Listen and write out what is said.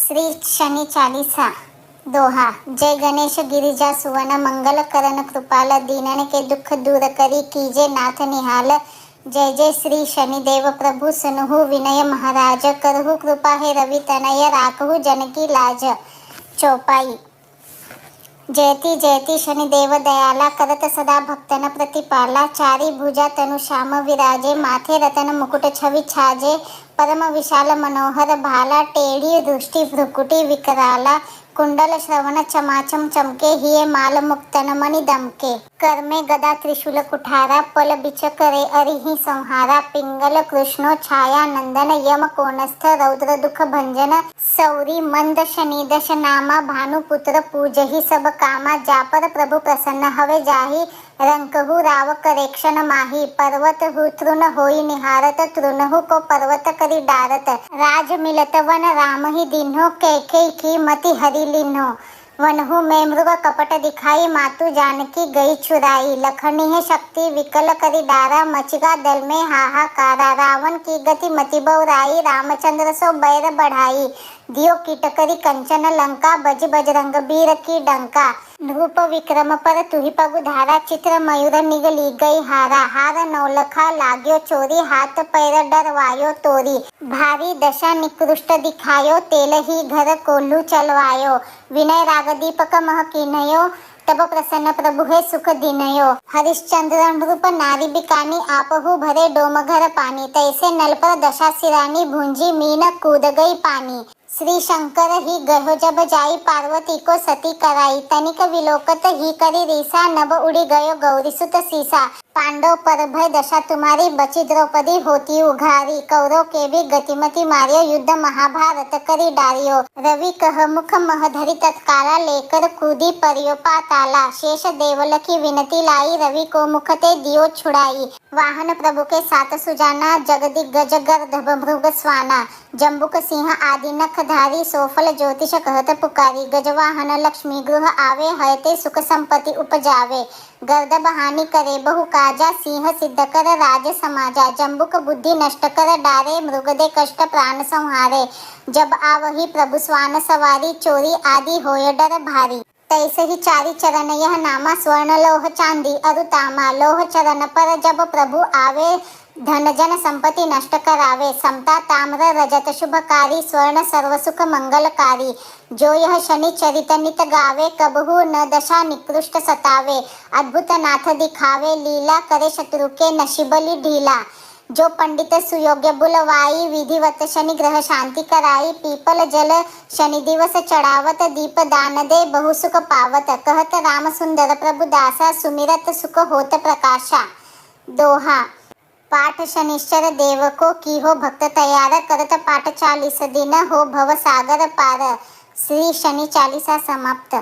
श्री शनि Chalisa Doha. जय गणेश गिरिजा सुवन मंगल करण कृपाल दीनन के दुख दूर करी कीजे नाथ निहाल। जय जय श्री शनिदेव प्रभु सुनहु विनय महाराज करहु कृपा हे रवि तनय राखहु जन की लाज। चौपाई। जयति जयति शनिदेव दयाला करत सदा भक्तन प्रतिपाला। चारि भुजा तनु श्याम विराजे माथे रतन मुकुट छवि छाजे। परम विशाल मनोहर भाला टेढ़ी दृष्टि भ्रुकुटी विकराला। कुंडल श्रवण चमाचम चमके हिये माल मुक्तन मणि दमके। कर में गदा त्रिशूल कुठारा पल बिच करे अरिहि संहारा। पिंगल कृष्णो छाया नंदन यम कोणस्थ रौद्र दुख भंजन। सौरी मंद शनि दश नामा भानुपुत्र पूजहि सब कामा। जापर प्रभु प्रसन्न हवे जाहि रंकहु राव करेक्षण माही। पर्वत हु तृण होई निहारत तृणहु को पर्वत करी डारत। राज मिलत वन राम ही दीन्हो कैकेयी की मति हरि लीन्हो। वनहु में मृग कपट दिखाई मातु जानकी गई छुराई। लखनी शक्ति विकल करी डारा मचिगा दल में हाहाकारा। रावण की गति मति बौराई रामचंद्र सो बैर बढ़ाई। दियो कीटकरी कंचन लंका बज बजरंग बीर की डंका। रूप विक्रम पर तुहि पगु धारा चित्र मयूर निगली गई हारा। हार नौलखा लाग्यो चोरी हाथ पैर डरवायो तोरी। भारी दशा निकृष्ट दिखायो तेल ही घर कोल्हू चलवायो। विनय राग दीपक मह कीनयो तब प्रसन्न प्रभु है सुख दिनयो। हरिश्चंद्र नृप नारी बिकानी आपहु भरे डोमघर पानी। तैसे नल पर दशा सिरानी भूंजी मीन कूद गई पानी। श्री शंकर ही गयो जब जाई पार्वती को सती कराई। तनिक विलोकत ही करी रीसा नभ उड़ी गयो गौरी सुत सीसा। पांडव पर भय दशा तुम्हारी बची द्रौपदी होती उघारी। कौरव के भी गतिमति मारियो युद्ध महाभारत करी डारियो। रवि कह मुख मह धरि तत्काला लेकर कूदी परियो पाताला। शेष देवल की विनती लाई रवि को मुख ते दियो छुड़ाई। वाहन प्रभु के साथ सुजाना जगदिग्गज गर्दभ मृग स्वाना। जम्बुक सिंह आदि नखधारी सोफल ज्योतिष कहत पुकारी। गजवाहन लक्ष्मी गृह आवे हयते सुख संपत्ति उपजावे। गर्दभ हानि करे बहु काजा सिंह सिद्ध कर राज समाजा। जम्बुक बुद्धि नष्ट कर डारे मृग दे कष्ट प्राण संहारे। जब आवही प्रभु स्वान सवारी चोरी आदि होय डर भारी। तैसे ही चारि चरण यह नामा स्वर्ण लोह चांदी अरु तामा। लोह चरण पर जब प्रभु आवे धन जन संपत्ति नष्ट करावे। समता ताम्र रजत शुभकारी स्वर्ण सर्व सुख मंगलकारी। जो यह शनि चरित नित गावे कबहु न दशा निकृष्ट सतावे। अद्भुत नाथ दिखावे लीला करे शत्रु के नशिबली ढीला। जो पंडित सुयोग्य बुलवाई विधिवत शनि ग्रह शांति कराई। पीपल जल शनि दिवस चढ़ावत दीप दान दे बहु सुख पावत। कहत राम सुंदर प्रभु दासा सुमिरत सुख होत प्रकाशा। दोहा। पाठ शनिश्चर देव को की हो भक्त तैयार करत पाठ 40 दिन हो भव सागर पार। श्री शनि चालीसा समाप्त।